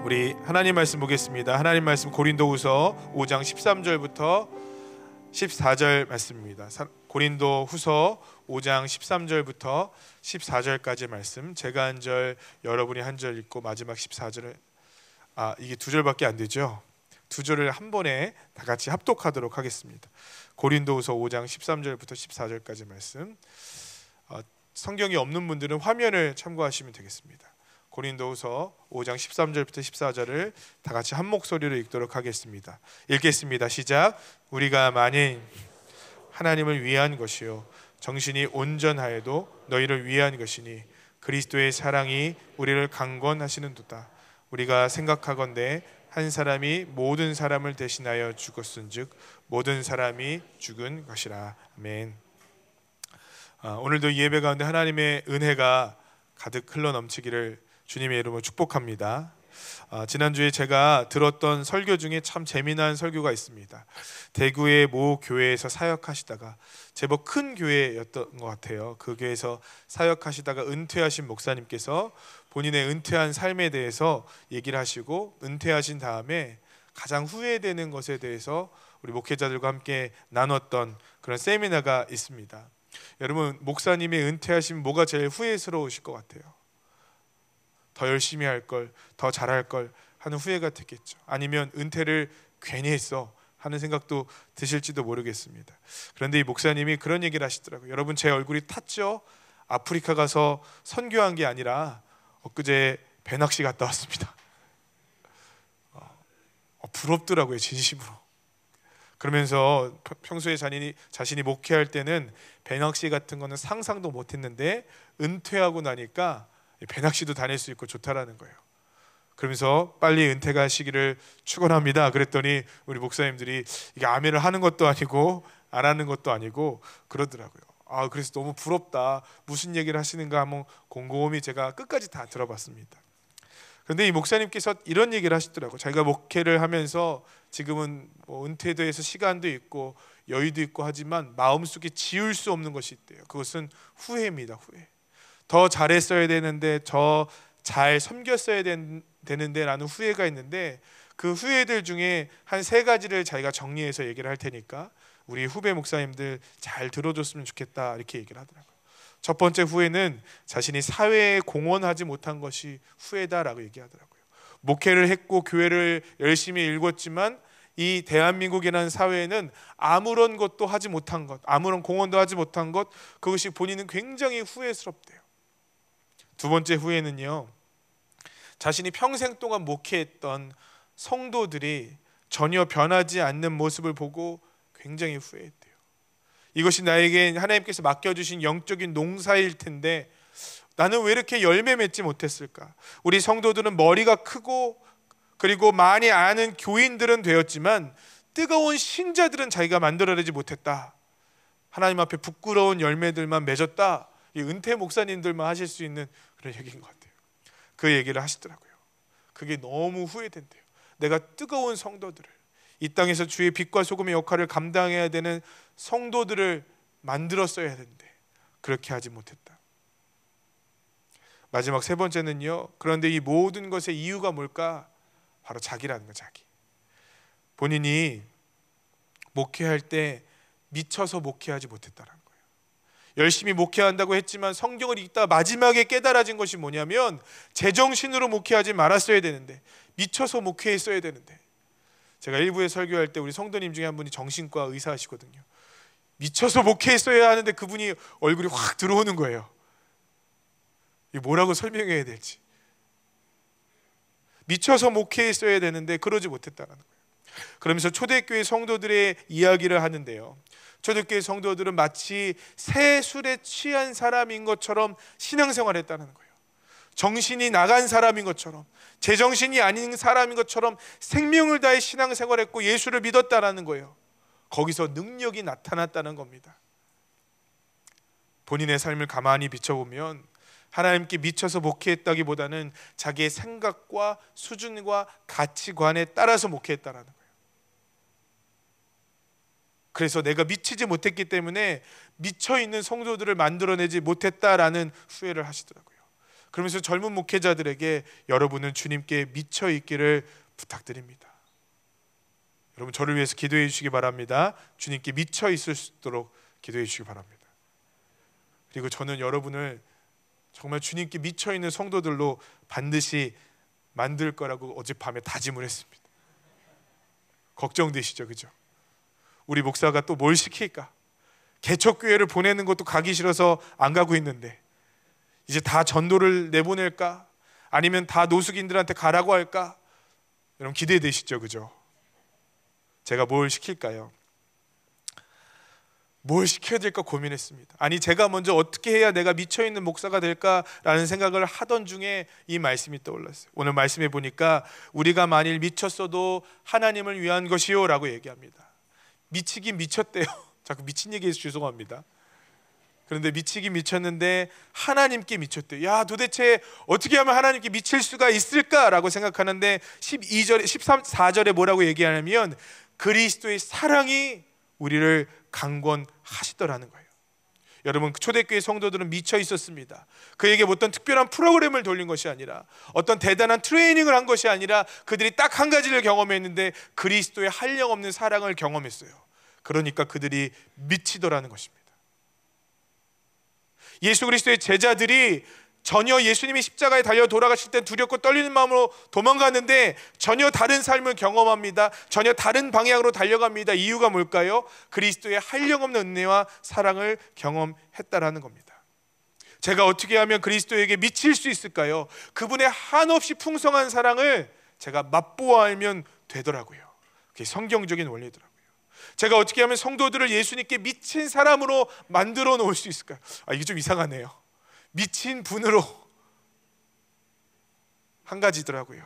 우리 하나님 말씀 보겠습니다. 하나님 말씀 고린도후서 5장 13절부터 14절 말씀입니다. 고린도후서 5장 13절부터 14절까지 말씀, 제가 한 절, 여러분이 한 절 읽고 마지막 14절을 이게 두 절밖에 안 되죠. 두 절을 한 번에 다 같이 합독하도록 하겠습니다. 고린도후서 5장 13절부터 14절까지 말씀. 성경이 없는 분들은 화면을 참고하시면 되겠습니다. 고린도후서 5장 13절부터 14절을 다 같이 한 목소리로 읽도록 하겠습니다. 읽겠습니다. 시작. 우리가 만일 하나님을 위한 것이요 정신이 온전하여도 너희를 위한 것이니 그리스도의 사랑이 우리를 강권하시는도다. 우리가 생각하건대 한 사람이 모든 사람을 대신하여 죽었은즉 모든 사람이 죽은 것이라. 아멘. 오늘도 이 예배 가운데 하나님의 은혜가 가득 흘러넘치기를 주님의 이름으로 축복합니다. 지난주에 제가 들었던 설교 중에 참 재미난 설교가 있습니다. 대구의 모 교회에서 사역하시다가 제법 큰 교회였던 것 같아요. 그 교회에서 사역하시다가 은퇴하신 목사님께서 본인의 은퇴한 삶에 대해서 얘기를 하시고, 은퇴하신 다음에 가장 후회되는 것에 대해서 우리 목회자들과 함께 나눴던 그런 세미나가 있습니다. 여러분, 목사님이 은퇴하시면 뭐가 제일 후회스러우실 것 같아요? 더 열심히 할 걸, 더 잘할 걸 하는 후회가 됐겠죠. 아니면 은퇴를 괜히 했어 하는 생각도 드실지도 모르겠습니다. 그런데 이 목사님이 그런 얘기를 하시더라고요. 여러분, 제 얼굴이 탔죠? 아프리카 가서 선교한 게 아니라 엊그제 배낚시 갔다 왔습니다. 부럽더라고요, 진심으로. 그러면서 평소에 자신이 목회할 때는 배낚시 같은 거는 상상도 못했는데 은퇴하고 나니까 배낚시도 다닐 수 있고 좋다라는 거예요. 그러면서 빨리 은퇴가 시기를 축원합니다. 그랬더니 우리 목사님들이 이게 아멘을 하는 것도 아니고 안 하는 것도 아니고 그러더라고요. 그래서 너무 부럽다. 무슨 얘기를 하시는가 한번 곰곰이 제가 끝까지 다 들어봤습니다. 그런데 이 목사님께서 이런 얘기를 하시더라고요. 자기가 목회를 하면서 지금은 은퇴도 해서 시간도 있고 여유도 있고 하지만 마음속에 지울 수 없는 것이 있대요. 그것은 후회입니다. 후회. 더 잘했어야 되는데, 더 잘 섬겼어야 되는데 라는 후회가 있는데, 그 후회들 중에 한 3가지를 자기가 정리해서 얘기를 할 테니까 우리 후배 목사님들 잘 들어줬으면 좋겠다, 이렇게 얘기를 하더라고요. 첫 번째 후회는 자신이 사회에 공헌하지 못한 것이 후회다라고 얘기하더라고요. 목회를 했고 교회를 열심히 읽었지만 이 대한민국이라는 사회에는 아무런 것도 하지 못한 것, 아무런 공헌도 하지 못한 것, 그것이 본인은 굉장히 후회스럽대요. 두 번째 후회는요, 자신이 평생 동안 목회했던 성도들이 전혀 변하지 않는 모습을 보고 굉장히 후회했대요. 이것이 나에게 하나님께서 맡겨주신 영적인 농사일 텐데 나는 왜 이렇게 열매 맺지 못했을까? 우리 성도들은 머리가 크고 그리고 많이 아는 교인들은 되었지만 뜨거운 신자들은 자기가 만들어내지 못했다. 하나님 앞에 부끄러운 열매들만 맺었다. 이 은퇴 목사님들만 하실 수 있는 그런 얘기인 것 같아요. 그 얘기를 하시더라고요. 그게 너무 후회된대요. 내가 뜨거운 성도들을, 이 땅에서 주의 빛과 소금의 역할을 감당해야 되는 성도들을 만들었어야 되는데 그렇게 하지 못했다. 마지막 3번째는요, 그런데 이 모든 것의 이유가 뭘까? 바로 자기라는 거. 자기. 본인이 목회할 때 미쳐서 목회하지 못했다는 거예요. 열심히 목회한다고 했지만 성경을 읽다 마지막에 깨달아진 것이 뭐냐면 제정신으로 목회하지 말았어야 되는데, 미쳐서 목회했어야 되는데. 제가 일부에 설교할 때 우리 성도님 중에 한 분이 정신과 의사시거든요. 미쳐서 목회했어야 하는데 그분이 얼굴이 확 들어오는 거예요. 이게 뭐라고 설명해야 될지. 미쳐서 목회했어야 되는데 그러지 못했다는 거예요. 그러면서 초대교회 성도들의 이야기를 하는데요, 초대교회 성도들은 마치 새 술에 취한 사람인 것처럼 신앙생활을 했다는 거예요. 정신이 나간 사람인 것처럼, 제정신이 아닌 사람인 것처럼 생명을 다해 신앙생활했고 예수를 믿었다는 거예요. 거기서 능력이 나타났다는 겁니다. 본인의 삶을 가만히 비춰보면 하나님께 미쳐서 목회했다기보다는 자기의 생각과 수준과 가치관에 따라서 목회했다는 거예요. 그래서 내가 미치지 못했기 때문에 미쳐있는 성도들을 만들어내지 못했다라는 후회를 하시더라고요. 그러면서 젊은 목회자들에게 여러분은 주님께 미쳐 있기를 부탁드립니다. 여러분 저를 위해서 기도해 주시기 바랍니다. 주님께 미쳐 있을 수 있도록 기도해 주시기 바랍니다. 그리고 저는 여러분을 정말 주님께 미쳐 있는 성도들로 반드시 만들 거라고 어젯밤에 다짐을 했습니다. 걱정되시죠, 그죠? 우리 목사가 또 뭘 시킬까? 개척교회를 보내는 것도 가기 싫어서 안 가고 있는데 이제 다 전도를 내보낼까? 아니면 다 노숙인들한테 가라고 할까? 여러분 기대되시죠, 그죠? 제가 뭘 시킬까요? 뭘 시켜야 될까 고민했습니다. 아니 제가 먼저 어떻게 해야 내가 미쳐있는 목사가 될까라는 생각을 하던 중에 이 말씀이 떠올랐어요. 오늘 말씀해 보니까 우리가 만일 미쳤어도 하나님을 위한 것이요 라고 얘기합니다. 미치긴 미쳤대요. 자꾸 미친 얘기해서 죄송합니다. 그런데 미치긴 미쳤는데 하나님께 미쳤대요. 야 도대체 어떻게 하면 하나님께 미칠 수가 있을까라고 생각하는데 12절에 14절에 뭐라고 얘기하냐면 그리스도의 사랑이 우리를 강권하시더라는 거예요. 여러분 초대교회 성도들은 미쳐 있었습니다. 그에게 어떤 특별한 프로그램을 돌린 것이 아니라 어떤 대단한 트레이닝을 한 것이 아니라 그들이 딱 한 가지를 경험했는데 그리스도의 한량없는 사랑을 경험했어요. 그러니까 그들이 미치더라는 것입니다. 예수 그리스도의 제자들이 전혀 예수님이 십자가에 달려 돌아가실 때 두렵고 떨리는 마음으로 도망갔는데 전혀 다른 삶을 경험합니다. 전혀 다른 방향으로 달려갑니다. 이유가 뭘까요? 그리스도의 한량없는 은혜와 사랑을 경험했다라는 겁니다. 제가 어떻게 하면 그리스도에게 미칠 수 있을까요? 그분의 한없이 풍성한 사랑을 제가 맛보아 알면 되더라고요. 그게 성경적인 원리더라고요. 제가 어떻게 하면 성도들을 예수님께 미친 사람으로 만들어 놓을 수 있을까요? 이게 좀 이상하네요. 미친 분으로 한 가지더라고요.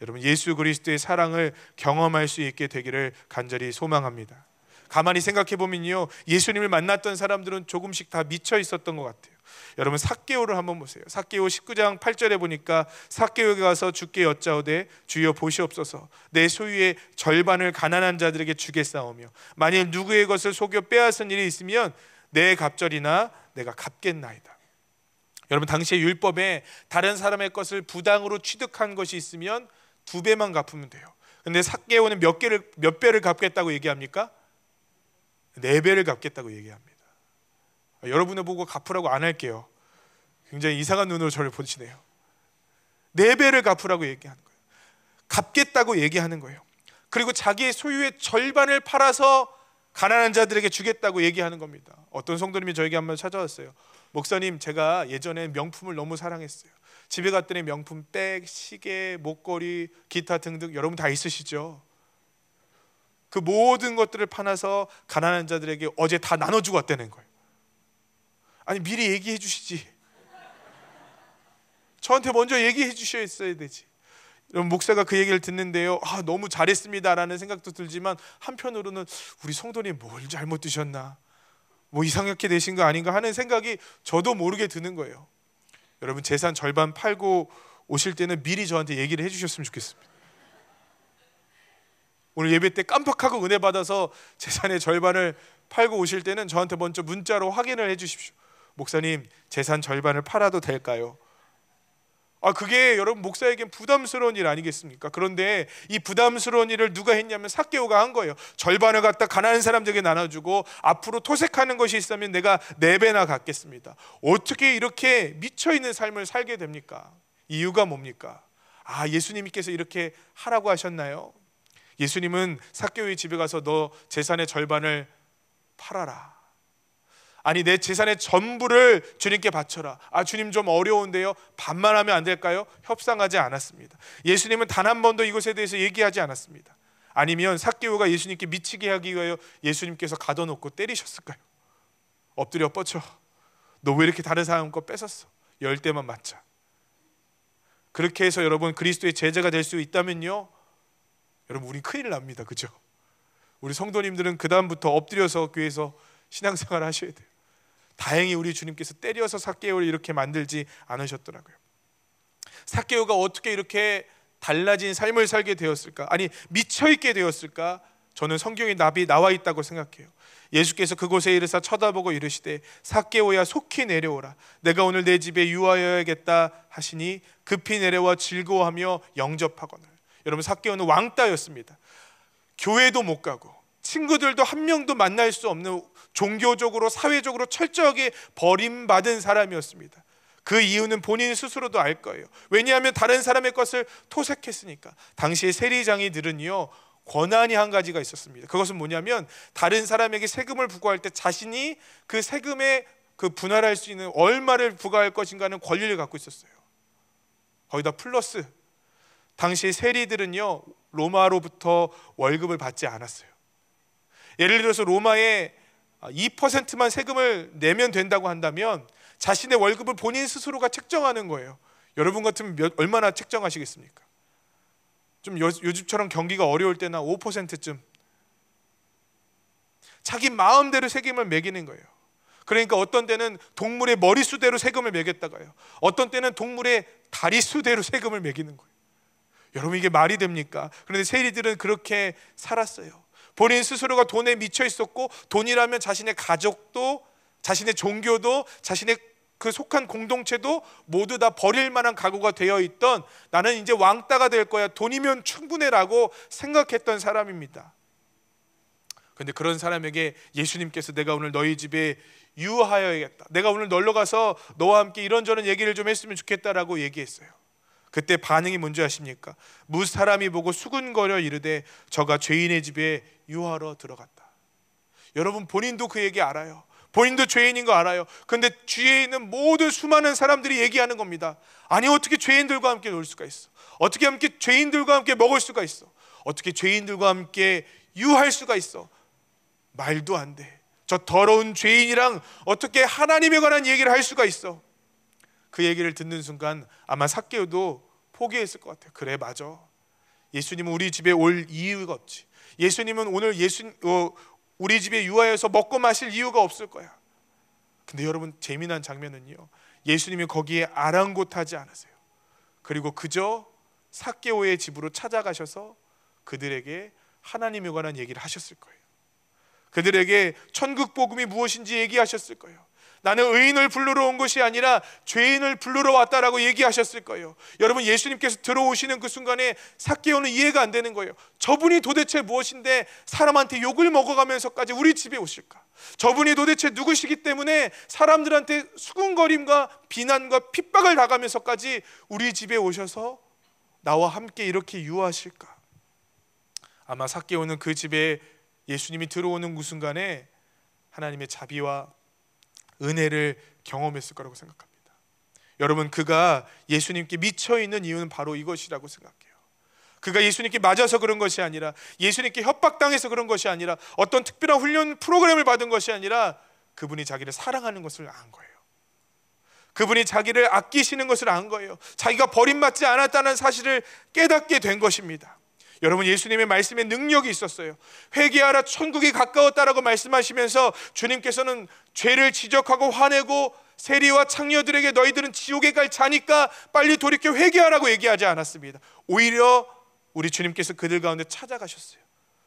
여러분 예수 그리스도의 사랑을 경험할 수 있게 되기를 간절히 소망합니다. 가만히 생각해 보면요, 예수님을 만났던 사람들은 조금씩 다 미쳐 있었던 것 같아요. 여러분 삭개오를 한번 보세요. 삭개오 19장 8절에 보니까 삭개오에 가서 주께 여짜오되 주여 보시옵소서 내 소유의 절반을 가난한 자들에게 주겠사오며 만일 누구의 것을 속여 빼앗은 일이 있으면 내 갑절이나 내가 갚겠나이다. 여러분 당시의 율법에 다른 사람의 것을 부당으로 취득한 것이 있으면 2배만 갚으면 돼요. 근데 삭개오는 몇 배를 갚겠다고 얘기합니까? 4배를 갚겠다고 얘기합니다. 여러분을 보고 갚으라고 안 할게요. 굉장히 이상한 눈으로 저를 보시네요. 4배를 갚으라고 얘기하는 거예요. 갚겠다고 얘기하는 거예요. 그리고 자기의 소유의 절반을 팔아서 가난한 자들에게 주겠다고 얘기하는 겁니다. 어떤 성도님이 저에게 한번 찾아왔어요. 목사님 제가 예전에 명품을 너무 사랑했어요. 집에 갔더니 명품 백, 시계, 목걸이, 기타 등등 여러분 다 있으시죠? 그 모든 것들을 팔아서 가난한 자들에게 어제 다 나눠주고 왔다는 거예요. 아니 미리 얘기해 주시지. 저한테 먼저 얘기해 주셔야 되지. 여러분 목사가 그 얘기를 듣는데요, 너무 잘했습니다라는 생각도 들지만 한편으로는 우리 성도님 뭘 잘못 드셨나, 뭐 이상하게 되신 거 아닌가 하는 생각이 저도 모르게 드는 거예요. 여러분 재산 절반 팔고 오실 때는 미리 저한테 얘기를 해주셨으면 좋겠습니다. 오늘 예배 때 깜빡하고 은혜 받아서 재산의 절반을 팔고 오실 때는 저한테 먼저 문자로 확인을 해주십시오. 목사님 재산 절반을 팔아도 될까요? 그게 여러분 목사에겐 부담스러운 일 아니겠습니까? 그런데 이 부담스러운 일을 누가 했냐면 삭개오가 한 거예요. 절반을 갖다 가난한 사람들에게 나눠주고 앞으로 토색하는 것이 있으면 내가 4배나 갚겠습니다. 어떻게 이렇게 미쳐있는 삶을 살게 됩니까? 이유가 뭡니까? 예수님께서 이렇게 하라고 하셨나요? 예수님은 삭개오의 집에 가서 너 재산의 절반을 팔아라, 아니 내 재산의 전부를 주님께 바쳐라. 주님 좀 어려운데요, 반만 하면 안 될까요? 협상하지 않았습니다. 예수님은 단 한 번도 이것에 대해서 얘기하지 않았습니다. 아니면 삭개오가 예수님께 미치게 하기 위하여 예수님께서 가둬놓고 때리셨을까요? 엎드려 뻗쳐, 너 왜 이렇게 다른 사람 거 뺏었어? 10대만 맞자. 그렇게 해서 여러분 그리스도의 제자가 될 수 있다면요, 여러분 우리 큰일 납니다. 그죠? 우리 성도님들은 그 다음부터 엎드려서 교회에서 신앙생활 하셔야 돼요. 다행히 우리 주님께서 때려서 삭개오를 이렇게 만들지 않으셨더라고요. 삭개오가 어떻게 이렇게 달라진 삶을 살게 되었을까? 아니 미쳐있게 되었을까? 저는 성경에 답이 나와 있다고 생각해요. 예수께서 그곳에 이르사 쳐다보고 이르시되 삭개오야 속히 내려오라. 내가 오늘 내 집에 유하여야겠다 하시니 급히 내려와 즐거워하며 영접하거늘. 여러분, 삭개오는 왕따였습니다. 교회도 못 가고 친구들도 한 명도 만날 수 없는, 종교적으로 사회적으로 철저하게 버림받은 사람이었습니다. 그 이유는 본인 스스로도 알 거예요. 왜냐하면 다른 사람의 것을 토색했으니까. 당시의 세리장이들은요, 권한이 한 가지가 있었습니다. 그것은 뭐냐면 다른 사람에게 세금을 부과할 때 자신이 그 세금에 그 분할할 수 있는 얼마를 부과할 것인가 하는 권리를 갖고 있었어요. 거기다 플러스 당시 세리들은요, 로마로부터 월급을 받지 않았어요. 예를 들어서 로마에 2%만 세금을 내면 된다고 한다면 자신의 월급을 본인 스스로가 책정하는 거예요. 여러분 같으면 얼마나 책정하시겠습니까? 좀 요즘처럼 경기가 어려울 때나 5%쯤 자기 마음대로 세금을 매기는 거예요. 그러니까 어떤 때는 동물의 머리수대로 세금을 매겼다가요, 어떤 때는 동물의 다리수대로 세금을 매기는 거예요. 여러분, 이게 말이 됩니까? 그런데 세리들은 그렇게 살았어요. 본인 스스로가 돈에 미쳐 있었고, 돈이라면 자신의 가족도, 자신의 종교도, 자신의 그 속한 공동체도 모두 다 버릴 만한 각오가 되어 있던, 나는 이제 왕따가 될 거야, 돈이면 충분해라고 생각했던 사람입니다. 그런데 그런 사람에게 예수님께서 내가 오늘 너희 집에 유하여야겠다, 내가 오늘 놀러 가서 너와 함께 이런저런 얘기를 좀 했으면 좋겠다라고 얘기했어요. 그때 반응이 뭔지 아십니까? 무 사람이 보고 수군거려 이르되 저가 죄인의 집에 유하러 들어갔다. 여러분, 본인도 그 얘기 알아요. 본인도 죄인인 거 알아요. 근데 주위에 있는 모든 수많은 사람들이 얘기하는 겁니다. 아니, 어떻게 죄인들과 함께 놀 수가 있어? 어떻게 함께 죄인들과 함께 먹을 수가 있어? 어떻게 죄인들과 함께 유할 수가 있어? 말도 안 돼. 저 더러운 죄인이랑 어떻게 하나님에 관한 얘기를 할 수가 있어? 그 얘기를 듣는 순간 아마 삭개오도 포기했을 것 같아요. 그래, 맞아. 예수님은 우리 집에 올 이유가 없지. 예수님은 오늘 우리 집에 유하여서 먹고 마실 이유가 없을 거야. 근데 여러분, 재미난 장면은요, 예수님이 거기에 아랑곳하지 않으세요. 그리고 그저 삭개오의 집으로 찾아가셔서 그들에게 하나님에 관한 얘기를 하셨을 거예요. 그들에게 천국 복음이 무엇인지 얘기하셨을 거예요. 나는 의인을 부르러 온 것이 아니라 죄인을 부르러 왔다라고 얘기하셨을 거예요. 여러분, 예수님께서 들어오시는 그 순간에 삭개오는 이해가 안 되는 거예요. 저분이 도대체 무엇인데 사람한테 욕을 먹어가면서까지 우리 집에 오실까? 저분이 도대체 누구시기 때문에 사람들한테 수군거림과 비난과 핍박을 당하면서까지 우리 집에 오셔서 나와 함께 이렇게 유하실까? 아마 삭개오는 그 집에 예수님이 들어오는 그 순간에 하나님의 자비와 은혜를 경험했을 거라고 생각합니다. 여러분, 그가 예수님께 미쳐있는 이유는 바로 이것이라고 생각해요. 그가 예수님께 맞아서 그런 것이 아니라, 예수님께 협박당해서 그런 것이 아니라, 어떤 특별한 훈련 프로그램을 받은 것이 아니라, 그분이 자기를 사랑하는 것을 안 거예요. 그분이 자기를 아끼시는 것을 안 거예요. 자기가 버림받지 않았다는 사실을 깨닫게 된 것입니다. 여러분, 예수님의 말씀에 능력이 있었어요. 회개하라, 천국이 가까웠다라고 말씀하시면서 주님께서는 죄를 지적하고 화내고 세리와 창녀들에게 너희들은 지옥에 갈 자니까 빨리 돌이켜 회개하라고 얘기하지 않았습니다. 오히려 우리 주님께서 그들 가운데 찾아가셨어요.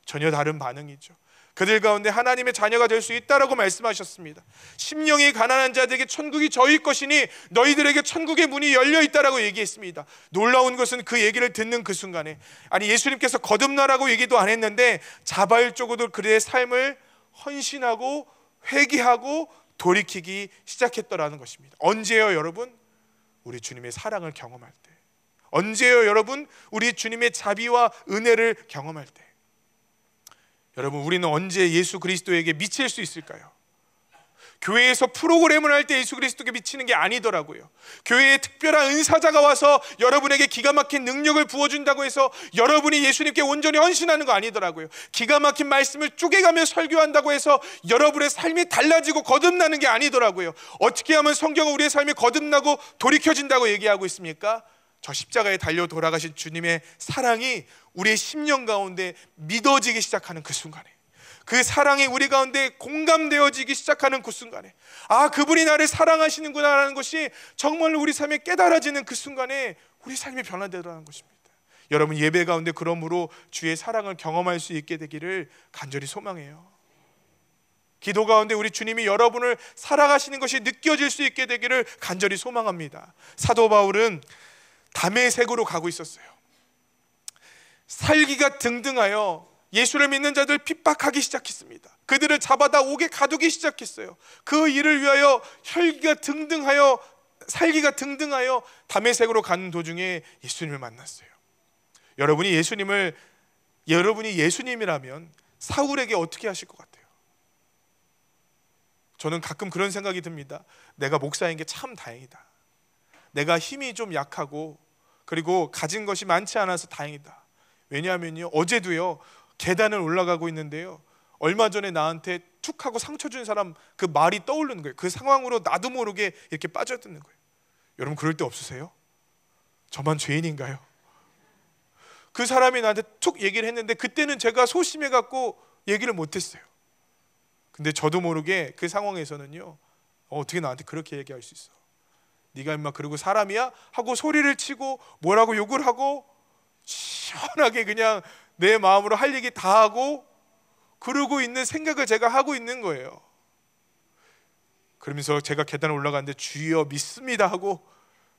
전혀 다른 반응이죠. 그들 가운데 하나님의 자녀가 될 수 있다라고 말씀하셨습니다. 심령이 가난한 자들에게 천국이 저희 것이니 너희들에게 천국의 문이 열려 있다라고 얘기했습니다. 놀라운 것은 그 얘기를 듣는 그 순간에, 아니, 예수님께서 거듭나라고 얘기도 안 했는데 자발적으로 그들의 삶을 헌신하고 회개하고 돌이키기 시작했더라는 것입니다. 언제요, 여러분? 우리 주님의 사랑을 경험할 때. 언제요, 여러분? 우리 주님의 자비와 은혜를 경험할 때. 여러분, 우리는 언제 예수 그리스도에게 미칠 수 있을까요? 교회에서 프로그램을 할 때 예수 그리스도에게 미치는 게 아니더라고요. 교회에 특별한 은사자가 와서 여러분에게 기가 막힌 능력을 부어준다고 해서 여러분이 예수님께 온전히 헌신하는 거 아니더라고요. 기가 막힌 말씀을 쪼개가며 설교한다고 해서 여러분의 삶이 달라지고 거듭나는 게 아니더라고요. 어떻게 하면 성경은 우리의 삶이 거듭나고 돌이켜진다고 얘기하고 있습니까? 저 십자가에 달려 돌아가신 주님의 사랑이 우리의 심령 가운데 믿어지기 시작하는 그 순간에, 그 사랑이 우리 가운데 공감되어지기 시작하는 그 순간에, 아, 그분이 나를 사랑하시는구나 라는 것이 정말 우리 삶에 깨달아지는 그 순간에 우리 삶이 변화되더라는 것입니다. 여러분 예배 가운데 그러므로 주의 사랑을 경험할 수 있게 되기를 간절히 소망해요. 기도 가운데 우리 주님이 여러분을 사랑하시는 것이 느껴질 수 있게 되기를 간절히 소망합니다. 사도 바울은 다메섹으로 가고 있었어요. 살기가 등등하여 예수를 믿는 자들 핍박하기 시작했습니다. 그들을 잡아다 옥에 가두기 시작했어요. 그 일을 위하여 살기가 등등하여 다메섹으로 가는 도중에 예수님을 만났어요. 여러분이 예수님이라면 사울에게 어떻게 하실 것 같아요? 저는 가끔 그런 생각이 듭니다. 내가 목사인 게 참 다행이다. 내가 힘이 좀 약하고 그리고 가진 것이 많지 않아서 다행이다. 왜냐하면요, 어제도요 계단을 올라가고 있는데요, 얼마 전에 나한테 툭 하고 상처 준 사람 그 말이 떠오르는 거예요. 그 상황으로 나도 모르게 이렇게 빠져드는 거예요. 여러분 그럴 때 없으세요? 저만 죄인인가요? 그 사람이 나한테 툭 얘기를 했는데 그때는 제가 소심해 갖고 얘기를 못했어요. 근데 저도 모르게 그 상황에서는요, 어떻게 나한테 그렇게 얘기할 수 있어? 네가 임마 그러고 사람이야? 하고 소리를 치고 뭐라고 욕을 하고 시원하게 그냥 내 마음으로 할 얘기 다 하고 그러고 있는 생각을 제가 하고 있는 거예요. 그러면서 제가 계단을 올라가는데 주여 믿습니다 하고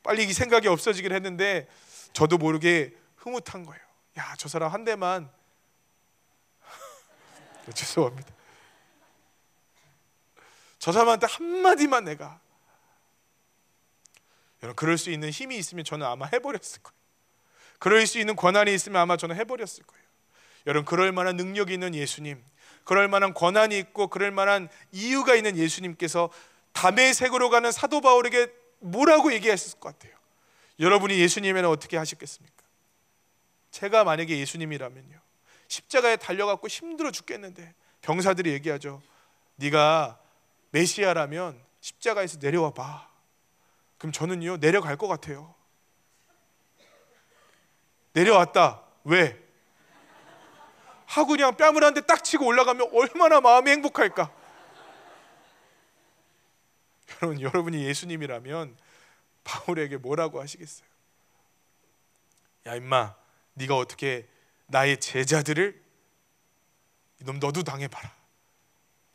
빨리 이 생각이 없어지긴 했는데 저도 모르게 흐뭇한 거예요. 야, 저 사람 한 대만 죄송합니다. 저 사람한테 한마디만 내가, 여러분 그럴 수 있는 힘이 있으면 저는 아마 해버렸을 거예요. 그럴 수 있는 권한이 있으면 아마 저는 해버렸을 거예요. 여러분 그럴 만한 능력이 있는 예수님, 그럴 만한 권한이 있고 그럴 만한 이유가 있는 예수님께서 다메섹으로 가는 사도 바울에게 뭐라고 얘기했을 것 같아요? 여러분이 예수님이면 어떻게 하셨겠습니까? 제가 만약에 예수님이라면요, 십자가에 달려갖고 힘들어 죽겠는데 병사들이 얘기하죠. 네가 메시아라면 십자가에서 내려와 봐. 그럼 저는요 내려갈 것 같아요. 내려왔다. 왜? 하고 그냥 뺨을 한 대 딱 치고 올라가면 얼마나 마음이 행복할까? 여러분이 예수님이라면 바울에게 뭐라고 하시겠어요? 야 임마, 네가 어떻게 나의 제자들을, 이놈 너도 당해봐라.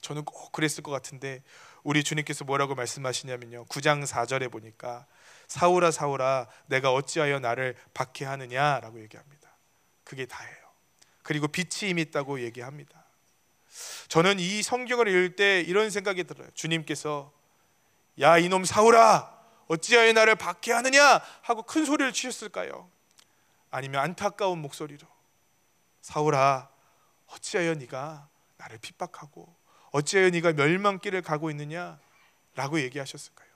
저는 꼭 그랬을 것 같은데 우리 주님께서 뭐라고 말씀하시냐면요, 9장 4절에 보니까 사울아 사울아 내가 어찌하여 나를 박해하느냐라고 얘기합니다. 그게 다예요. 그리고 빛이 임이 있다고 얘기합니다. 저는 이 성경을 읽을 때 이런 생각이 들어요. 주님께서 야 이놈 사울아 어찌하여 나를 박해하느냐 하고 큰 소리를 치셨을까요? 아니면 안타까운 목소리로 사울아 어찌하여 네가 나를 핍박하고 어찌하여 네가 멸망길을 가고 있느냐 라고 얘기하셨을까요?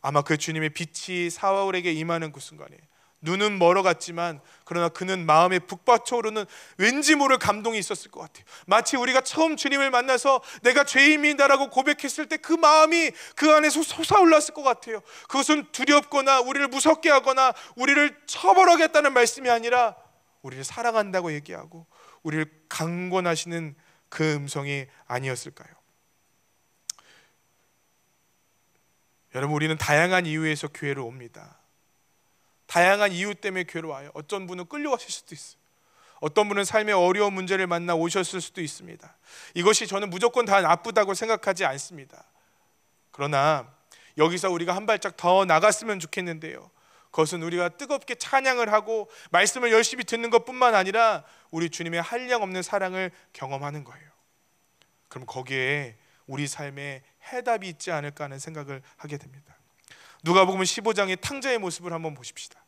아마 그 주님의 빛이 사울에게 임하는 그 순간에 눈은 멀어갔지만 그러나 그는 마음에 북받쳐오르는 왠지 모를 감동이 있었을 것 같아요. 마치 우리가 처음 주님을 만나서 내가 죄인이다라고 고백했을 때 그 마음이 그 안에서 솟아올랐을 것 같아요. 그것은 두렵거나 우리를 무섭게 하거나 우리를 처벌하겠다는 말씀이 아니라 우리를 사랑한다고 얘기하고 우리를 강권하시는 그 음성이 아니었을까요? 여러분 우리는 다양한 이유에서 교회를 옵니다. 다양한 이유 때문에 교회로 와요. 어떤 분은 끌려가실 수도 있어요. 어떤 분은 삶의 어려운 문제를 만나 오셨을 수도 있습니다. 이것이 저는 무조건 다 나쁘다고 생각하지 않습니다. 그러나 여기서 우리가 한 발짝 더 나갔으면 좋겠는데요, 그것은 우리가 뜨겁게 찬양을 하고 말씀을 열심히 듣는 것뿐만 아니라 우리 주님의 한량없는 사랑을 경험하는 거예요. 그럼 거기에 우리 삶에 해답이 있지 않을까 하는 생각을 하게 됩니다. 누가복음 15장의 탕자의 모습을 한번 보십시다.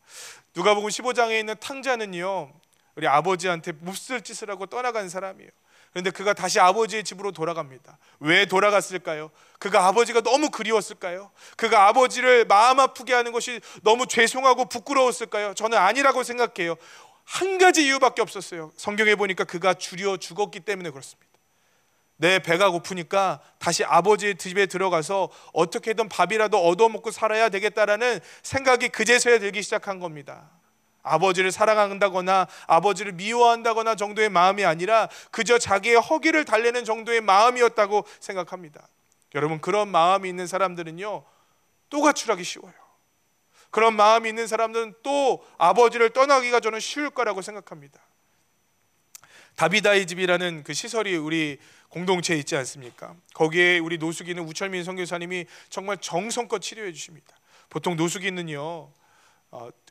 누가복음 15장에 있는 탕자는요, 우리 아버지한테 몹쓸 짓을 하고 떠나간 사람이에요. 그런데 그가 다시 아버지의 집으로 돌아갑니다. 왜 돌아갔을까요? 그가 아버지가 너무 그리웠을까요? 그가 아버지를 마음 아프게 하는 것이 너무 죄송하고 부끄러웠을까요? 저는 아니라고 생각해요. 한 가지 이유밖에 없었어요. 성경에 보니까 그가 주려 죽었기 때문에 그렇습니다. 내 배가 고프니까 다시 아버지의 집에 들어가서 어떻게든 밥이라도 얻어먹고 살아야 되겠다라는 생각이 그제서야 들기 시작한 겁니다. 아버지를 사랑한다거나 아버지를 미워한다거나 정도의 마음이 아니라 그저 자기의 허기를 달래는 정도의 마음이었다고 생각합니다. 여러분 그런 마음이 있는 사람들은요 또 가출하기 쉬워요. 그런 마음이 있는 사람들은 또 아버지를 떠나기가 저는 쉬울 거라고 생각합니다. 다비다의 집이라는 그 시설이 우리 공동체에 있지 않습니까? 거기에 우리 노숙인은 우철민 선교사님이 정말 정성껏 치료해 주십니다. 보통 노숙인은요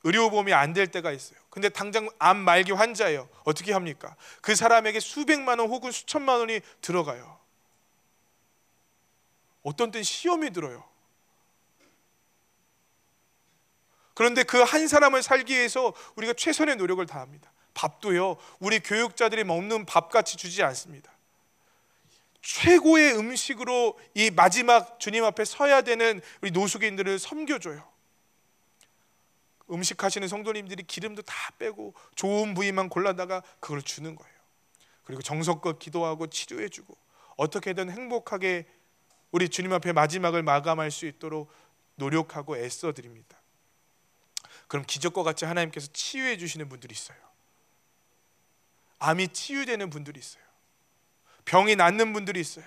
의료보험이 안 될 때가 있어요. 근데 당장 암 말기 환자예요. 어떻게 합니까? 그 사람에게 수백만 원 혹은 수천만 원이 들어가요. 어떤 때는 시험이 들어요. 그런데 그 한 사람을 살기 위해서 우리가 최선의 노력을 다합니다. 밥도요 우리 교육자들이 먹는 밥같이 주지 않습니다. 최고의 음식으로 이 마지막 주님 앞에 서야 되는 우리 노숙인들을 섬겨줘요. 음식 하시는 성도님들이 기름도 다 빼고 좋은 부위만 골라다가 그걸 주는 거예요. 그리고 정성껏 기도하고 치료해주고 어떻게든 행복하게 우리 주님 앞에 마지막을 마감할 수 있도록 노력하고 애써드립니다. 그럼 기적과 같이 하나님께서 치유해 주시는 분들이 있어요. 암이 치유되는 분들이 있어요. 병이 낫는 분들이 있어요.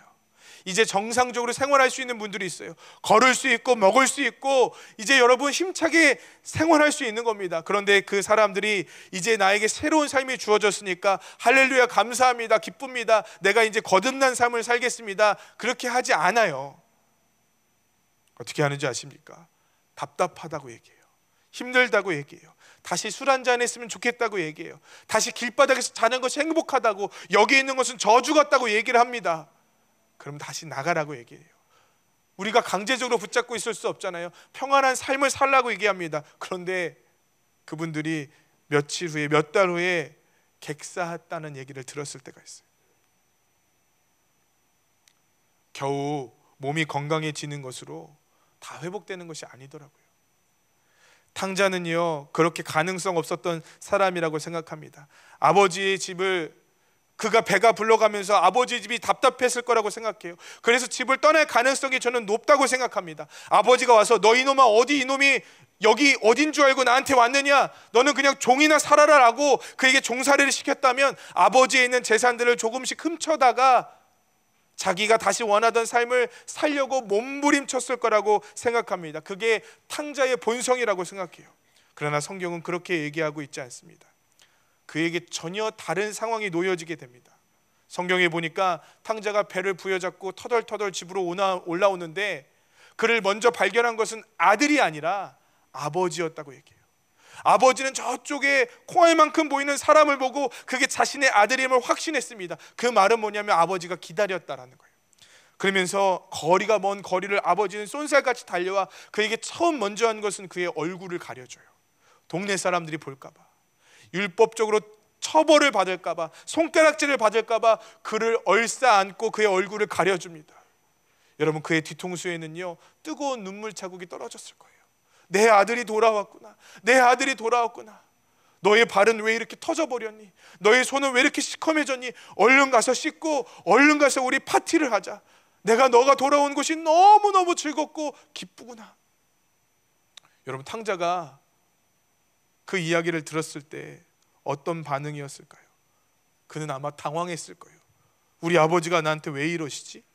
이제 정상적으로 생활할 수 있는 분들이 있어요. 걸을 수 있고 먹을 수 있고 이제 여러분 힘차게 생활할 수 있는 겁니다. 그런데 그 사람들이 이제 나에게 새로운 삶이 주어졌으니까 할렐루야 감사합니다 기쁩니다 내가 이제 거듭난 삶을 살겠습니다 그렇게 하지 않아요. 어떻게 하는지 아십니까? 답답하다고 얘기해요. 힘들다고 얘기해요. 다시 술 한잔 했으면 좋겠다고 얘기해요. 다시 길바닥에서 자는 것이 행복하다고, 여기 있는 것은 저주 같다고 얘기를 합니다. 그럼 다시 나가라고 얘기해요. 우리가 강제적으로 붙잡고 있을 수 없잖아요. 평안한 삶을 살라고 얘기합니다. 그런데 그분들이 며칠 후에, 몇 달 후에 객사했다는 얘기를 들었을 때가 있어요. 겨우 몸이 건강해지는 것으로 다 회복되는 것이 아니더라고요. 탕자는요 그렇게 가능성 없었던 사람이라고 생각합니다. 아버지의 집을 그가 배가 불러가면서 아버지 집이 답답했을 거라고 생각해요. 그래서 집을 떠날 가능성이 저는 높다고 생각합니다. 아버지가 와서 너 이놈아 어디 이놈이 여기 어딘 줄 알고 나한테 왔느냐, 너는 그냥 종이나 살아라 라고 그에게 종살이를 시켰다면 아버지에 있는 재산들을 조금씩 훔쳐다가 자기가 다시 원하던 삶을 살려고 몸부림쳤을 거라고 생각합니다. 그게 탕자의 본성이라고 생각해요. 그러나 성경은 그렇게 얘기하고 있지 않습니다. 그에게 전혀 다른 상황이 놓여지게 됩니다. 성경에 보니까 탕자가 배를 부여잡고 터덜터덜 집으로 올라오는데 그를 먼저 발견한 것은 아들이 아니라 아버지였다고 얘기해요. 아버지는 저쪽에 콩알만큼 보이는 사람을 보고 그게 자신의 아들임을 확신했습니다. 그 말은 뭐냐면 아버지가 기다렸다라는 거예요. 그러면서 거리가 먼 거리를 아버지는 쏜살같이 달려와 그에게 처음 먼저 한 것은 그의 얼굴을 가려줘요. 동네 사람들이 볼까봐, 율법적으로 처벌을 받을까봐, 손가락질을 받을까봐 그를 얼싸안고 그의 얼굴을 가려줍니다. 여러분, 그의 뒤통수에는요 뜨거운 눈물 자국이 떨어졌을 거예요. 내 아들이 돌아왔구나. 내 아들이 돌아왔구나. 너의 발은 왜 이렇게 터져버렸니? 너의 손은 왜 이렇게 시커매졌니? 얼른 가서 씻고 얼른 가서 우리 파티를 하자. 내가 너가 돌아온 것이 너무너무 즐겁고 기쁘구나. 여러분, 탕자가 그 이야기를 들었을 때 어떤 반응이었을까요? 그는 아마 당황했을 거예요. 우리 아버지가 나한테 왜 이러시지?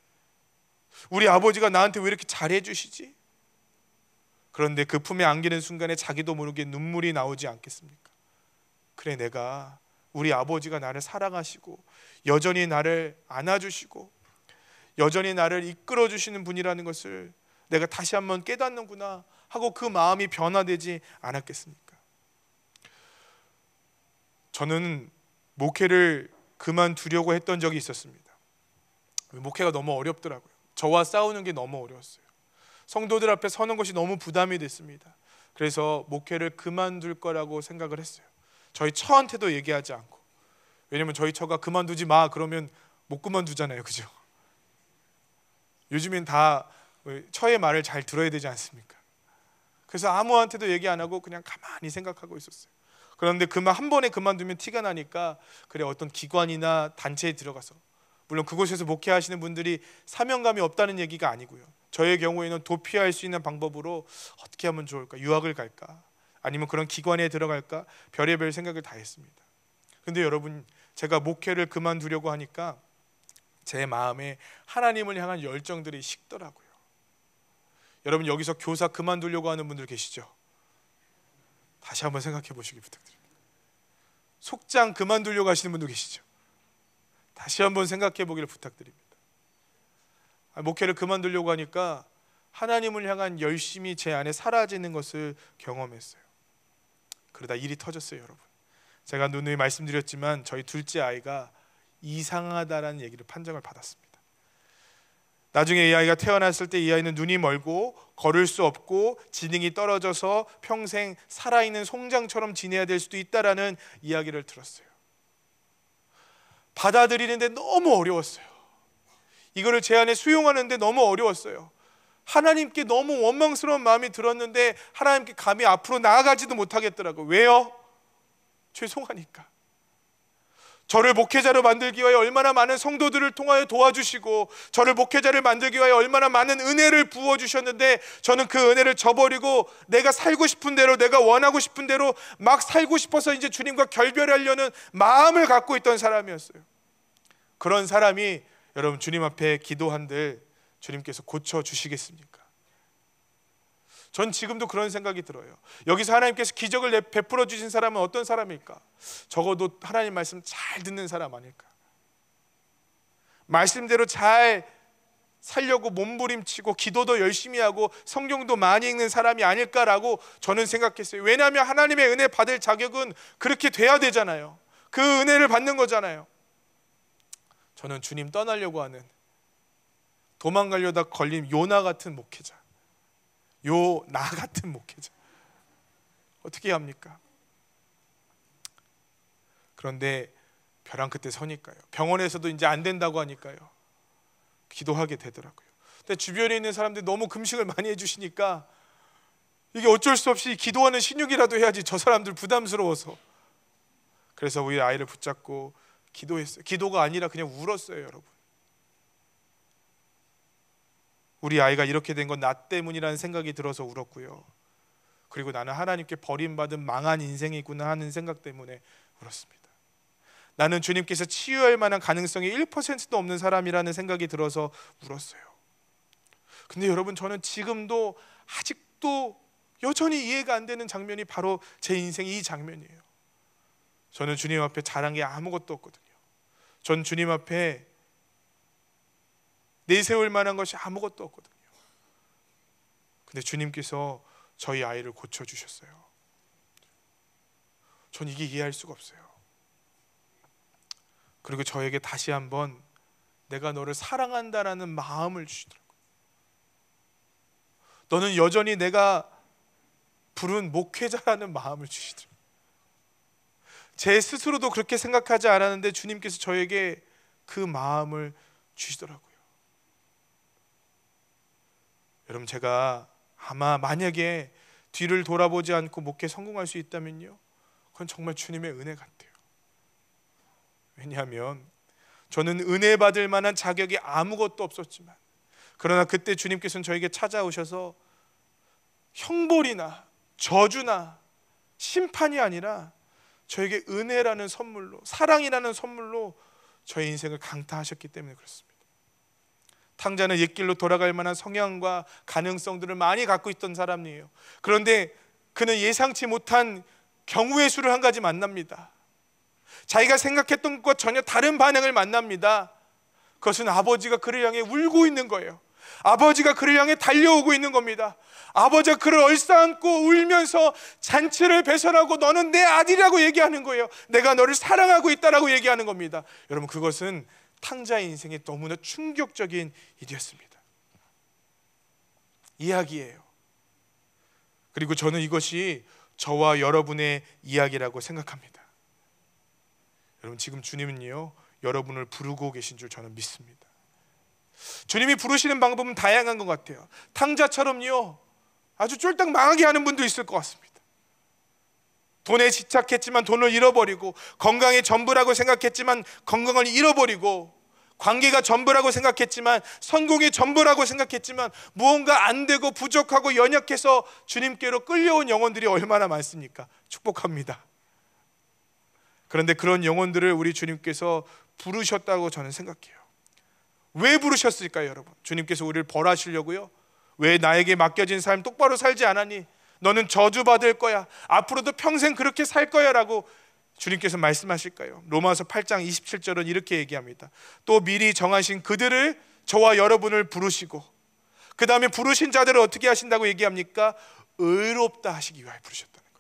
우리 아버지가 나한테 왜 이렇게 잘해주시지? 그런데 그 품에 안기는 순간에 자기도 모르게 눈물이 나오지 않겠습니까? 그래, 내가 우리 아버지가 나를 사랑하시고 여전히 나를 안아주시고 여전히 나를 이끌어주시는 분이라는 것을 내가 다시 한번 깨닫는구나 하고 그 마음이 변화되지 않았겠습니까? 저는 목회를 그만두려고 했던 적이 있었습니다. 목회가 너무 어렵더라고요. 저와 싸우는 게 너무 어려웠어요. 성도들 앞에 서는 것이 너무 부담이 됐습니다. 그래서 목회를 그만둘 거라고 생각을 했어요. 저희 처한테도 얘기하지 않고. 왜냐면 저희 처가 그만두지 마 그러면 못 그만두잖아요, 그죠? 요즘엔 다 처의 말을 잘 들어야 되지 않습니까? 그래서 아무한테도 얘기 안 하고 그냥 가만히 생각하고 있었어요. 그런데 그만 한 번에 그만두면 티가 나니까 그래, 어떤 기관이나 단체에 들어가서, 물론 그곳에서 목회하시는 분들이 사명감이 없다는 얘기가 아니고요, 저의 경우에는 도피할 수 있는 방법으로 어떻게 하면 좋을까? 유학을 갈까? 아니면 그런 기관에 들어갈까? 별의별 생각을 다 했습니다. 근데 여러분, 제가 목회를 그만두려고 하니까 제 마음에 하나님을 향한 열정들이 식더라고요. 여러분, 여기서 교사 그만두려고 하는 분들 계시죠? 다시 한번 생각해 보시기 부탁드립니다. 속장 그만두려고 하시는 분도 계시죠? 다시 한번 생각해 보기를 부탁드립니다. 목회를 그만두려고 하니까 하나님을 향한 열심이 제 안에 사라지는 것을 경험했어요. 그러다 일이 터졌어요. 여러분, 제가 누누이 말씀드렸지만 저희 둘째 아이가 이상하다라는 얘기를 판정을 받았습니다. 나중에 이 아이가 태어났을 때 이 아이는 눈이 멀고 걸을 수 없고 지능이 떨어져서 평생 살아있는 송장처럼 지내야 될 수도 있다라는 이야기를 들었어요. 받아들이는데 너무 어려웠어요. 이거를 제 안에 수용하는데 너무 어려웠어요. 하나님께 너무 원망스러운 마음이 들었는데 하나님께 감히 앞으로 나아가지도 못하겠더라고요. 왜요? 죄송하니까. 저를 목회자로 만들기 위하여 얼마나 많은 성도들을 통하여 도와주시고 저를 목회자를 만들기 위하여 얼마나 많은 은혜를 부어주셨는데 저는 그 은혜를 저버리고 내가 살고 싶은 대로, 내가 원하고 싶은 대로 막 살고 싶어서 이제 주님과 결별하려는 마음을 갖고 있던 사람이었어요. 그런 사람이 여러분 주님 앞에 기도한들 주님께서 고쳐주시겠습니까? 전 지금도 그런 생각이 들어요. 여기서 하나님께서 기적을 베풀어 주신 사람은 어떤 사람일까? 적어도 하나님 말씀 잘 듣는 사람 아닐까? 말씀대로 잘 살려고 몸부림치고 기도도 열심히 하고 성경도 많이 읽는 사람이 아닐까라고 저는 생각했어요. 왜냐하면 하나님의 은혜 받을 자격은 그렇게 돼야 되잖아요. 그 은혜를 받는 거잖아요. 저는 주님 떠나려고 하는, 도망가려다 걸린 요나 같은 목회자, 나 같은 목회자, 어떻게 합니까? 그런데 벼랑 끝에 서니까요. 병원에서도 이제 안 된다고 하니까요. 기도하게 되더라고요. 근데 주변에 있는 사람들이 너무 금식을 많이 해주시니까 이게 어쩔 수 없이 기도하는 신용이라도 해야지, 저 사람들 부담스러워서. 그래서 우리 아이를 붙잡고 기도했어요. 기도가 아니라 그냥 울었어요. 여러분, 우리 아이가 이렇게 된 건 나 때문이라는 생각이 들어서 울었고요. 그리고 나는 하나님께 버림받은 망한 인생이구나 하는 생각 때문에 울었습니다. 나는 주님께서 치유할 만한 가능성이 1%도 없는 사람이라는 생각이 들어서 울었어요. 근데 여러분, 저는 지금도 아직도 여전히 이해가 안 되는 장면이 바로 제 인생의 이 장면이에요. 저는 주님 앞에 잘한 게 아무것도 없거든요. 전 주님 앞에 내세울 만한 것이 아무것도 없거든요. 근데 주님께서 저희 아이를 고쳐주셨어요. 전 이게 이해할 수가 없어요. 그리고 저에게 다시 한번 내가 너를 사랑한다라는 마음을 주시더라고요. 너는 여전히 내가 부른 목회자라는 마음을 주시더라고요. 제 스스로도 그렇게 생각하지 않았는데 주님께서 저에게 그 마음을 주시더라고요. 여러분, 제가 아마 만약에 뒤를 돌아보지 않고 목회 성공할 수 있다면요, 그건 정말 주님의 은혜 같아요. 왜냐하면 저는 은혜 받을 만한 자격이 아무것도 없었지만, 그러나 그때 주님께서는 저에게 찾아오셔서 형벌이나 저주나 심판이 아니라 저에게 은혜라는 선물로, 사랑이라는 선물로 저의 인생을 강타하셨기 때문에 그렇습니다. 탕자는 옛길로 돌아갈 만한 성향과 가능성들을 많이 갖고 있던 사람이에요. 그런데 그는 예상치 못한 경우의 수를 한 가지 만납니다. 자기가 생각했던 것과 전혀 다른 반응을 만납니다. 그것은 아버지가 그를 향해 울고 있는 거예요. 아버지가 그를 향해 달려오고 있는 겁니다. 아버지가 그를 얼싸안고 울면서 잔치를 배설하고 너는 내 아들이라고 얘기하는 거예요. 내가 너를 사랑하고 있다라고 얘기하는 겁니다. 여러분, 그것은 탕자의 인생에 너무나 충격적인 일이었습니다. 이야기예요. 그리고 저는 이것이 저와 여러분의 이야기라고 생각합니다. 여러분, 지금 주님은요, 여러분을 부르고 계신 줄 저는 믿습니다. 주님이 부르시는 방법은 다양한 것 같아요. 탕자처럼요, 아주 쫄딱 망하게 하는 분도 있을 것 같습니다. 돈에 집착했지만 돈을 잃어버리고, 건강이 전부라고 생각했지만 건강을 잃어버리고, 관계가 전부라고 생각했지만, 성공이 전부라고 생각했지만 무언가 안 되고 부족하고 연약해서 주님께로 끌려온 영혼들이 얼마나 많습니까? 축복합니다. 그런데 그런 영혼들을 우리 주님께서 부르셨다고 저는 생각해요. 왜 부르셨을까요, 여러분? 주님께서 우리를 벌하시려고요? 왜 나에게 맡겨진 삶 똑바로 살지 않았니? 너는 저주받을 거야. 앞으로도 평생 그렇게 살 거야 라고 주님께서 말씀하실까요? 로마서 8장 27절은 이렇게 얘기합니다. 또 미리 정하신 그들을, 저와 여러분을 부르시고, 그 다음에 부르신 자들을 어떻게 하신다고 얘기합니까? 의롭다 하시기 위하여 부르셨다는 거예요.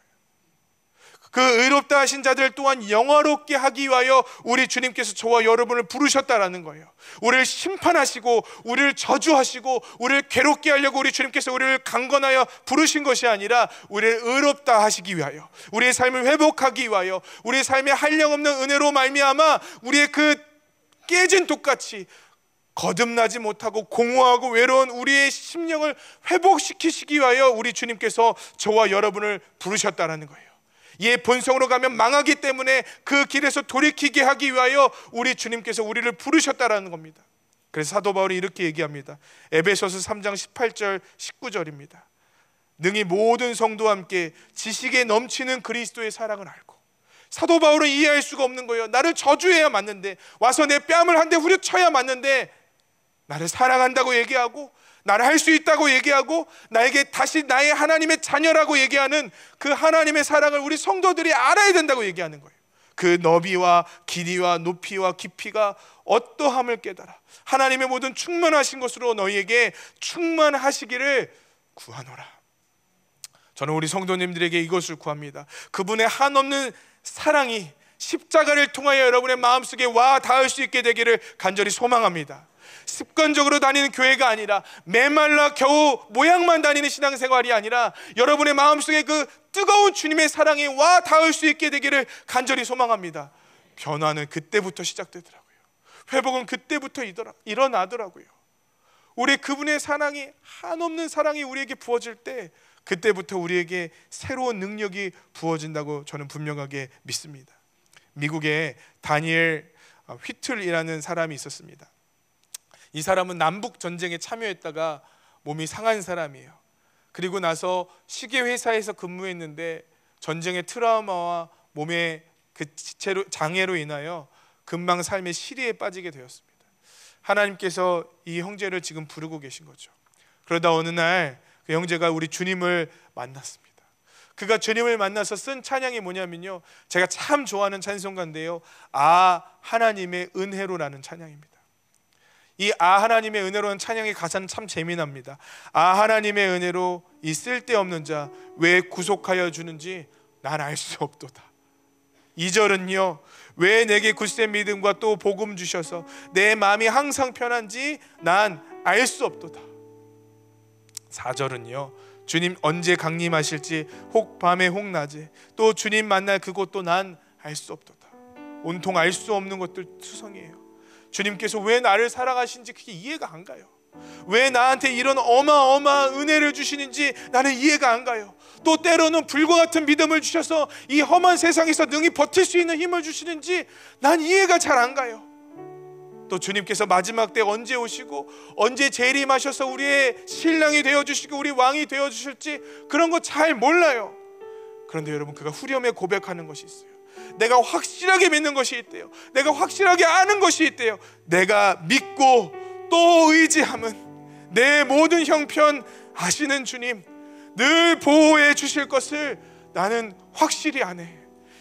그 의롭다 하신 자들 또한 영화롭게 하기 위하여 우리 주님께서 저와 여러분을 부르셨다라는 거예요. 우리를 심판하시고 우리를 저주하시고 우리를 괴롭게 하려고 우리 주님께서 우리를 강건하여 부르신 것이 아니라 우리를 의롭다 하시기 위하여, 우리의 삶을 회복하기 위하여, 우리의 삶에 한량없는 은혜로 말미암아 우리의 그 깨진 독같이 거듭나지 못하고 공허하고 외로운 우리의 심령을 회복시키시기 위하여 우리 주님께서 저와 여러분을 부르셨다라는 거예요. 이에 본성으로 가면 망하기 때문에 그 길에서 돌이키게 하기 위하여 우리 주님께서 우리를 부르셨다라는 겁니다. 그래서 사도 바울이 이렇게 얘기합니다. 에베소서 3장 18절 19절입니다. 능히 모든 성도와 함께 지식에 넘치는 그리스도의 사랑을 알고. 사도 바울은 이해할 수가 없는 거예요. 나를 저주해야 맞는데, 와서 내 뺨을 한 대 후려쳐야 맞는데, 나를 사랑한다고 얘기하고 나를 할 수 있다고 얘기하고 나에게 다시 나의 하나님의 자녀라고 얘기하는 그 하나님의 사랑을 우리 성도들이 알아야 된다고 얘기하는 거예요. 그 너비와 길이와 높이와 깊이가 어떠함을 깨달아 하나님의 모든 충만하신 것으로 너희에게 충만하시기를 구하노라. 저는 우리 성도님들에게 이것을 구합니다. 그분의 한없는 사랑이 십자가를 통하여 여러분의 마음속에 와 닿을 수 있게 되기를 간절히 소망합니다. 습관적으로 다니는 교회가 아니라 메말라 겨우 모양만 다니는 신앙생활이 아니라 여러분의 마음속에 그 뜨거운 주님의 사랑이 와 닿을 수 있게 되기를 간절히 소망합니다. 변화는 그때부터 시작되더라고요. 회복은 그때부터 일어나더라고요. 우리 그분의 사랑이, 한없는 사랑이 우리에게 부어질 때 그때부터 우리에게 새로운 능력이 부어진다고 저는 분명하게 믿습니다. 미국에 다니엘 휘틀이라는 사람이 있었습니다. 이 사람은 남북 전쟁에 참여했다가 몸이 상한 사람이에요. 그리고 나서 시계 회사에서 근무했는데 전쟁의 트라우마와 몸의 그 장애로 인하여 금방 삶의 시리에 빠지게 되었습니다. 하나님께서 이 형제를 지금 부르고 계신 거죠. 그러다 어느 날 그 형제가 우리 주님을 만났습니다. 그가 주님을 만나서 쓴 찬양이 뭐냐면요, 제가 참 좋아하는 찬송가인데요, 아 하나님의 은혜로라는 찬양입니다. 이 아 하나님의 은혜로는 찬양의 가사는 참 재미납니다. 아 하나님의 은혜로 이 쓸데없는 자 왜 구속하여 주는지 난 알 수 없도다. 2절은요, 왜 내게 굳센 믿음과 또 복음 주셔서 내 마음이 항상 편한지 난 알 수 없도다. 4절은요, 주님 언제 강림하실지 혹 밤에 혹 낮에 또 주님 만날 그곳도 난 알 수 없도다. 온통 알 수 없는 것들 투성이에요. 주님께서 왜 나를 사랑하시는지 그게 이해가 안 가요. 왜 나한테 이런 어마어마한 은혜를 주시는지 나는 이해가 안 가요. 또 때로는 불과 같은 믿음을 주셔서 이 험한 세상에서 능히 버틸 수 있는 힘을 주시는지 난 이해가 잘 안 가요. 또 주님께서 마지막 때 언제 오시고 언제 재림하셔서 우리의 신랑이 되어주시고 우리 왕이 되어주실지 그런 거 잘 몰라요. 그런데 여러분, 그가 후렴에 고백하는 것이 있어요. 내가 확실하게 믿는 것이 있대요. 내가 확실하게 아는 것이 있대요. 내가 믿고 또 의지함은 내 모든 형편 아시는 주님 늘 보호해 주실 것을 나는 확실히 아네.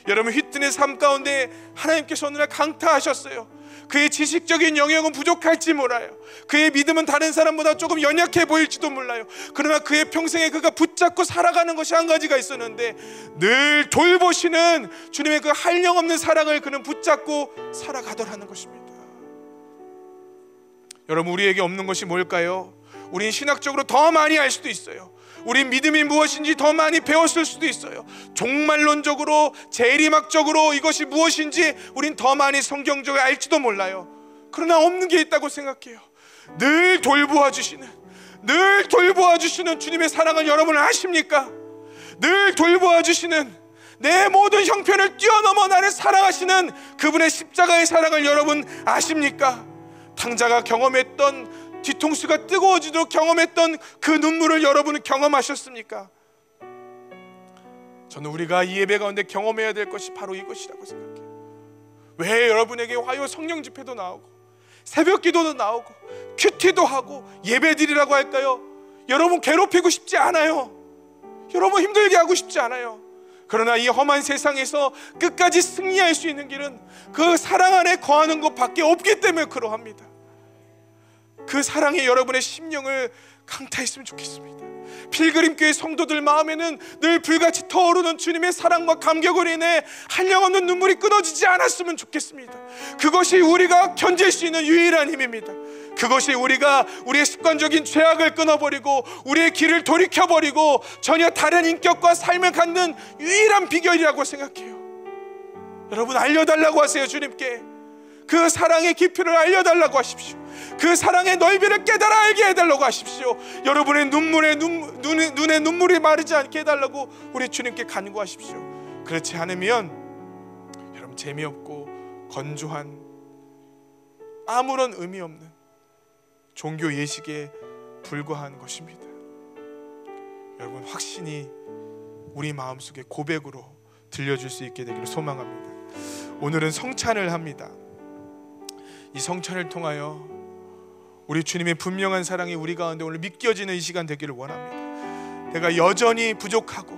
여러분, 휘튼의 삶 가운데 하나님께서 어느 날 강타하셨어요. 그의 지식적인 영역은 부족할지 몰라요. 그의 믿음은 다른 사람보다 조금 연약해 보일지도 몰라요. 그러나 그의 평생에 그가 붙잡고 살아가는 것이 한 가지가 있었는데, 늘 돌보시는 주님의 그 한량없는 사랑을 그는 붙잡고 살아가더라는 것입니다. 여러분, 우리에게 없는 것이 뭘까요? 우린 신학적으로 더 많이 알 수도 있어요. 우린 믿음이 무엇인지 더 많이 배웠을 수도 있어요. 종말론적으로, 재림학적으로 이것이 무엇인지 우린 더 많이 성경적으로 알지도 몰라요. 그러나 없는 게 있다고 생각해요. 늘 돌보아 주시는 주님의 사랑을 여러분 아십니까? 늘 돌보아 주시는, 내 모든 형편을 뛰어넘어 나를 사랑하시는 그분의 십자가의 사랑을 여러분 아십니까? 탕자가 경험했던, 뒤통수가 뜨거워지도록 경험했던 그 눈물을 여러분은 경험하셨습니까? 저는 우리가 이 예배 가운데 경험해야 될 것이 바로 이것이라고 생각해요. 왜 여러분에게 화요 성령 집회도 나오고 새벽 기도도 나오고 큐티도 하고 예배 드리라고 할까요? 여러분 괴롭히고 싶지 않아요. 여러분 힘들게 하고 싶지 않아요. 그러나 이 험한 세상에서 끝까지 승리할 수 있는 길은 그 사랑 안에 거하는 것밖에 없기 때문에 그러합니다. 그 사랑에 여러분의 심령을 강타했으면 좋겠습니다. 필그림교회 성도들 마음에는 늘 불같이 터오르는 주님의 사랑과 감격으로 인해 한량없는 눈물이 끊어지지 않았으면 좋겠습니다. 그것이 우리가 견딜 수 있는 유일한 힘입니다. 그것이 우리가 우리의 습관적인 죄악을 끊어버리고 우리의 길을 돌이켜버리고 전혀 다른 인격과 삶을 갖는 유일한 비결이라고 생각해요. 여러분, 알려달라고 하세요. 주님께 그 사랑의 깊이를 알려달라고 하십시오. 그 사랑의 넓이를 깨달아 알게 해달라고 하십시오. 여러분의 눈에 눈물이 마르지 않게 해달라고 우리 주님께 간구하십시오. 그렇지 않으면 여러분, 재미없고 건조한 아무런 의미 없는 종교 예식에 불과한 것입니다. 여러분, 확신이 우리 마음속에 고백으로 들려줄 수 있게 되기를 소망합니다. 오늘은 성찬을 합니다. 이 성찬을 통하여 우리 주님의 분명한 사랑이 우리 가운데 오늘 믿겨지는 이 시간 되기를 원합니다. 내가 여전히 부족하고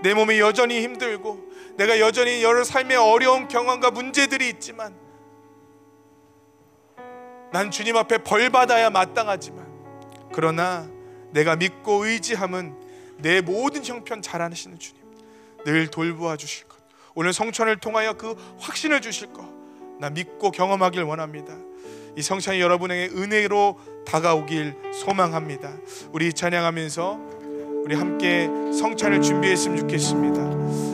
내 몸이 여전히 힘들고 내가 여전히 여러 삶의 어려운 경험과 문제들이 있지만 난 주님 앞에 벌받아야 마땅하지만 그러나 내가 믿고 의지함은 내 모든 형편 잘하시는 주님 늘 돌보아 주실 것, 오늘 성찬을 통하여 그 확신을 주실 것 나 믿고 경험하길 원합니다. 이 성찬이 여러분에게 은혜로 다가오길 소망합니다. 우리 찬양하면서 우리 함께 성찬을 준비했으면 좋겠습니다.